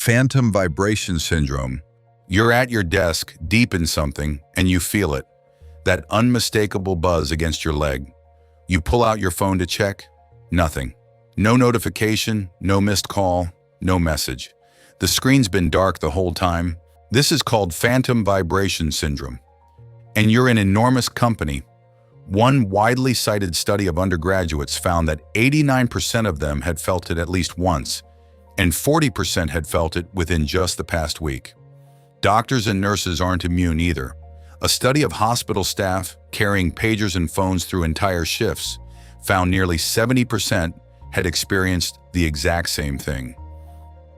Phantom vibration syndrome. You're at your desk, deep in something, and you feel it. That unmistakable buzz against your leg. You pull out your phone to check. Nothing. No notification, no missed call, no message. The screen's been dark the whole time. This is called phantom vibration syndrome. And you're in enormous company. One widely cited study of undergraduates found that 89% of them had felt it at least once, and 40% had felt it within just the past week. Doctors and nurses aren't immune either. A study of hospital staff carrying pagers and phones through entire shifts found nearly 70% had experienced the exact same thing.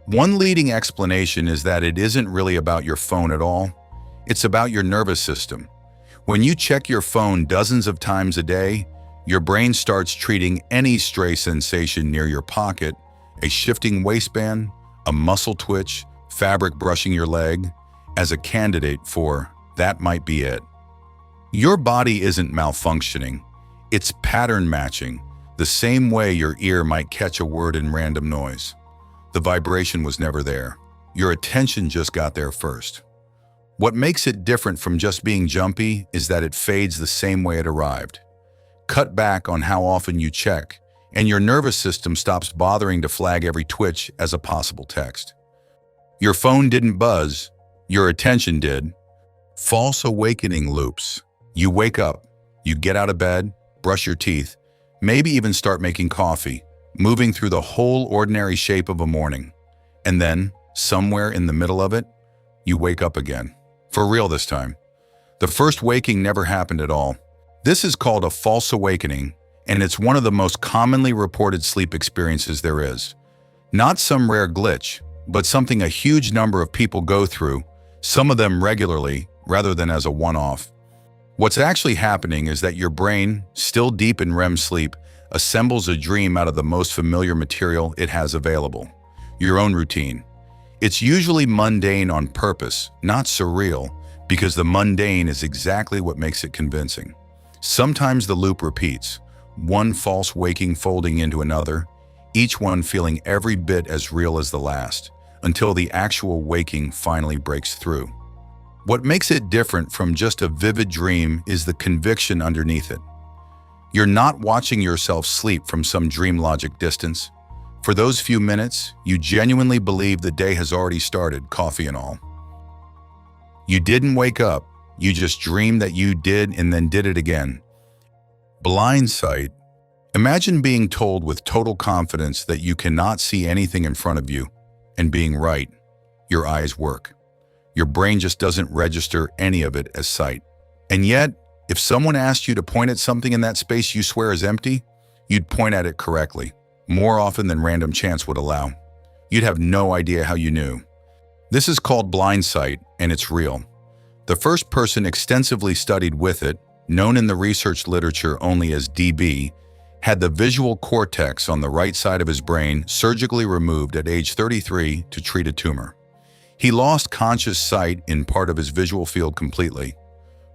One leading explanation is that it isn't really about your phone at all. It's about your nervous system. When you check your phone dozens of times a day, your brain starts treating any stray sensation near your pocket, a shifting waistband, a muscle twitch, fabric brushing your leg, as a candidate for that might be it. Your body isn't malfunctioning. It's pattern matching, the same way your ear might catch a word in random noise. The vibration was never there. Your attention just got there first. What makes it different from just being jumpy is that it fades the same way it arrived. Cut back on how often you check, and your nervous system stops bothering to flag every twitch as a possible text. Your phone didn't buzz, your attention did. False awakening loops. You wake up, you get out of bed, brush your teeth, maybe even start making coffee, moving through the whole ordinary shape of a morning. And then, somewhere in the middle of it, you wake up again. For real this time. The first waking never happened at all. This is called a false awakening, and it's one of the most commonly reported sleep experiences there is. Not some rare glitch, but something a huge number of people go through, some of them regularly, rather than as a one-off. What's actually happening is that your brain, still deep in REM sleep, assembles a dream out of the most familiar material it has available, your own routine. It's usually mundane on purpose, not surreal, because the mundane is exactly what makes it convincing. Sometimes the loop repeats, one false waking folding into another, each one feeling every bit as real as the last, until the actual waking finally breaks through. What makes it different from just a vivid dream is the conviction underneath it. You're not watching yourself sleep from some dream logic distance. For those few minutes, you genuinely believe the day has already started, coffee and all. You didn't wake up, you just dreamed that you did and then did it again. Blindsight. Imagine being told with total confidence that you cannot see anything in front of you, and being right. Your eyes work. Your brain just doesn't register any of it as sight. And yet, if someone asked you to point at something in that space you swear is empty, you'd point at it correctly, more often than random chance would allow. You'd have no idea how you knew. This is called blindsight, and it's real. The first person extensively studied with it, known in the research literature only as DB, had the visual cortex on the right side of his brain surgically removed at age 33 to treat a tumor. He lost conscious sight in part of his visual field completely.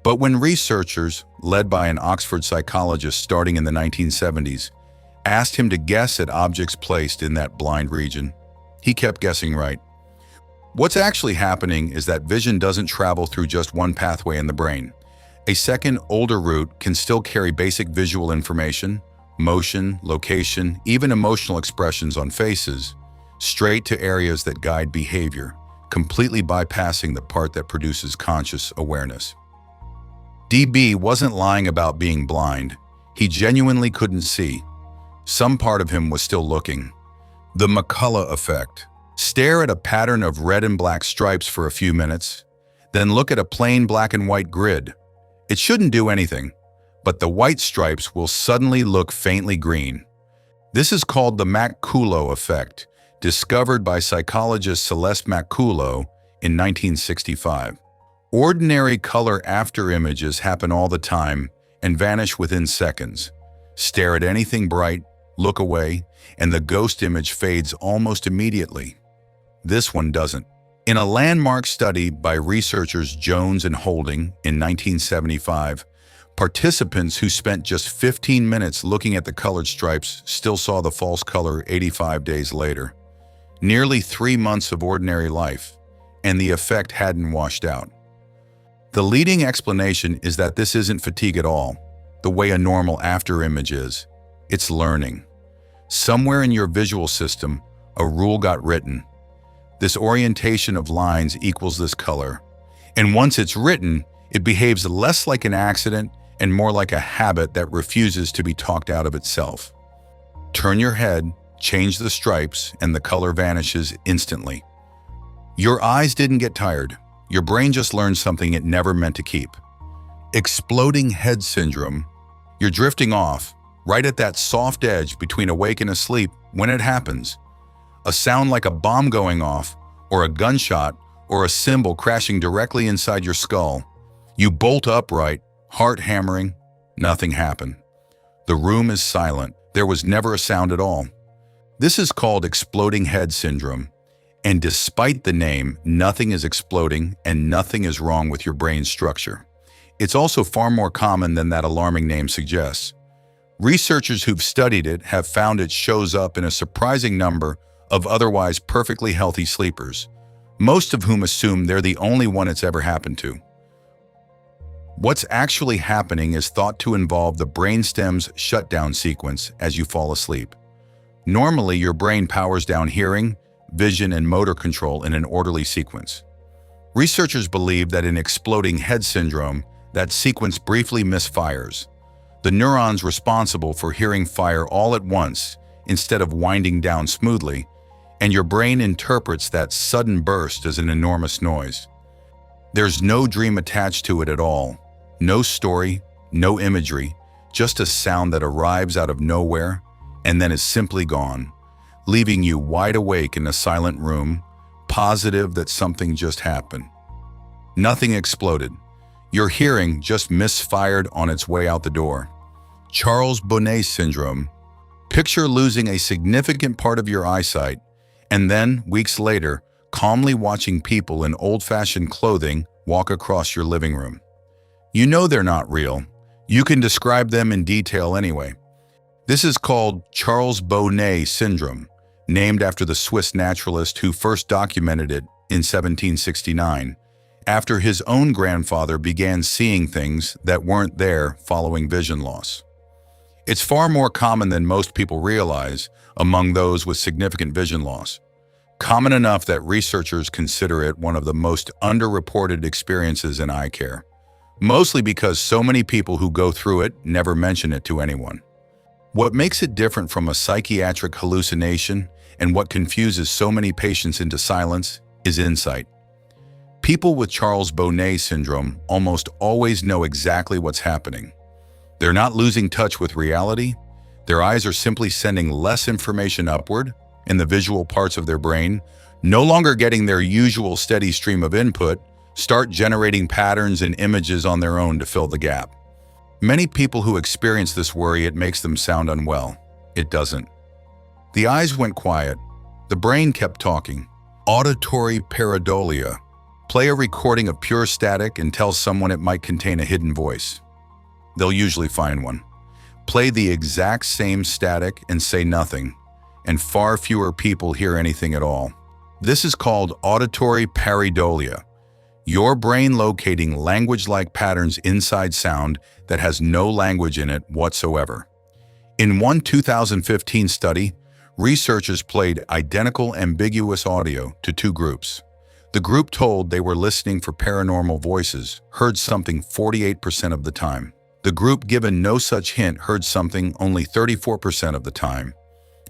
But when researchers, led by an Oxford psychologist starting in the 1970s, asked him to guess at objects placed in that blind region, he kept guessing right. What's actually happening is that vision doesn't travel through just one pathway in the brain. A second, older route can still carry basic visual information, motion, location, even emotional expressions on faces, straight to areas that guide behavior, completely bypassing the part that produces conscious awareness. DB wasn't lying about being blind. He genuinely couldn't see. Some part of him was still looking. The Mccollough Effect. Stare at a pattern of red and black stripes for a few minutes, then look at a plain black and white grid. It shouldn't do anything, but the white stripes will suddenly look faintly green. This is called the Mccollough Effect, discovered by psychologist Celeste Mccollough in 1965. Ordinary color after images happen all the time and vanish within seconds. Stare at anything bright, look away, and the ghost image fades almost immediately. This one doesn't. In a landmark study by researchers Jones and Holding in 1975, participants who spent just 15 minutes looking at the colored stripes still saw the false color 85 days later. Nearly 3 months of ordinary life, and the effect hadn't washed out. The leading explanation is that this isn't fatigue at all, the way a normal afterimage is. It's learning. Somewhere in your visual system, a rule got written. This orientation of lines equals this color. And once it's written, it behaves less like an accident and more like a habit that refuses to be talked out of itself. Turn your head, change the stripes, and the color vanishes instantly. Your eyes didn't get tired. Your brain just learned something it never meant to keep. Exploding head syndrome. You're drifting off, right at that soft edge between awake and asleep when it happens. A sound like a bomb going off, or a gunshot, or a cymbal crashing directly inside your skull. You bolt upright, heart hammering. Nothing happened. The room is silent. There was never a sound at all. This is called exploding head syndrome. And despite the name, nothing is exploding and nothing is wrong with your brain's structure. It's also far more common than that alarming name suggests. Researchers who've studied it have found it shows up in a surprising number of otherwise perfectly healthy sleepers, most of whom assume they're the only one it's ever happened to. What's actually happening is thought to involve the brainstem's shutdown sequence as you fall asleep. Normally, your brain powers down hearing, vision, and motor control in an orderly sequence. Researchers believe that in exploding head syndrome, that sequence briefly misfires. The neurons responsible for hearing fire all at once instead of winding down smoothly, and your brain interprets that sudden burst as an enormous noise. There's no dream attached to it at all, no story, no imagery, just a sound that arrives out of nowhere and then is simply gone, leaving you wide awake in a silent room, positive that something just happened. Nothing exploded. Your hearing just misfired on its way out the door. Charles Bonnet syndrome. Picture losing a significant part of your eyesight, and then, weeks later, calmly watching people in old-fashioned clothing walk across your living room. You know they're not real. You can describe them in detail anyway. This is called Charles Bonnet syndrome, named after the Swiss naturalist who first documented it in 1769, after his own grandfather began seeing things that weren't there following vision loss. It's far more common than most people realize among those with significant vision loss. Common enough that researchers consider it one of the most underreported experiences in eye care, mostly because so many people who go through it never mention it to anyone. What makes it different from a psychiatric hallucination and what confuses so many patients into silence is insight. People with Charles Bonnet syndrome almost always know exactly what's happening. They're not losing touch with reality. Their eyes are simply sending less information upward, and the visual parts of their brain, no longer getting their usual steady stream of input, start generating patterns and images on their own to fill the gap. Many people who experience this worry it makes them sound unwell. It doesn't. The eyes went quiet. The brain kept talking. Auditory Pareidolia. Play a recording of pure static and tell someone it might contain a hidden voice. They'll usually find one. Play the exact same static and say nothing, and far fewer people hear anything at all. This is called auditory pareidolia. Your brain locating language-like patterns inside sound that has no language in it whatsoever. In one 2015 study, researchers played identical ambiguous audio to two groups. The group told they were listening for paranormal voices heard something 48% of the time. The group given no such hint heard something only 34% of the time.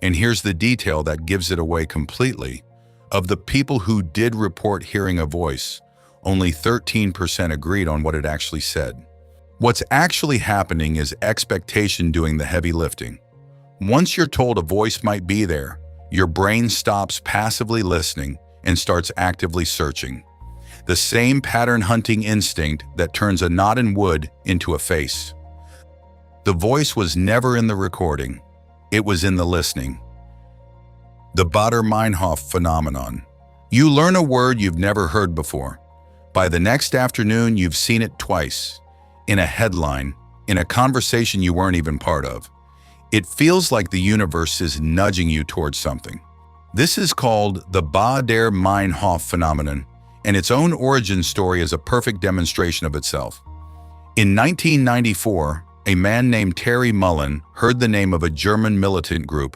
And here's the detail that gives it away completely. Of the people who did report hearing a voice, only 13% agreed on what it actually said. What's actually happening is expectation doing the heavy lifting. Once you're told a voice might be there, your brain stops passively listening and starts actively searching. The same pattern-hunting instinct that turns a knot in wood into a face. The voice was never in the recording. It was in the listening. The Baader Meinhof phenomenon. You learn a word you've never heard before. By the next afternoon, you've seen it twice. In a headline, in a conversation you weren't even part of. It feels like the universe is nudging you towards something. This is called the Baader-Meinhof phenomenon, and its own origin story is a perfect demonstration of itself. In 1994, a man named Terry Mullen heard the name of a German militant group,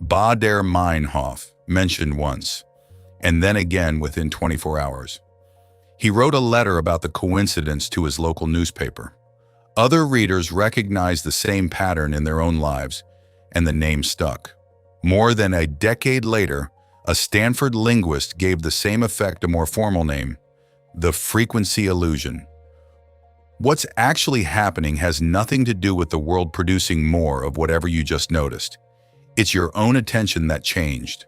Baader-Meinhof, mentioned once, and then again within 24 hours. He wrote a letter about the coincidence to his local newspaper. Other readers recognized the same pattern in their own lives, and the name stuck. More than a decade later, a Stanford linguist gave the same effect a more formal name, the frequency illusion. What's actually happening has nothing to do with the world producing more of whatever you just noticed. It's your own attention that changed.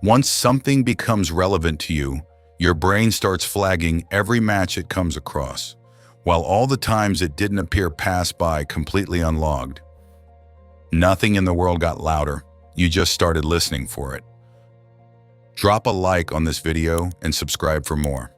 Once something becomes relevant to you, your brain starts flagging every match it comes across, while all the times it didn't appear pass by completely unlogged. Nothing in the world got louder. You just started listening for it. Drop a like on this video and subscribe for more.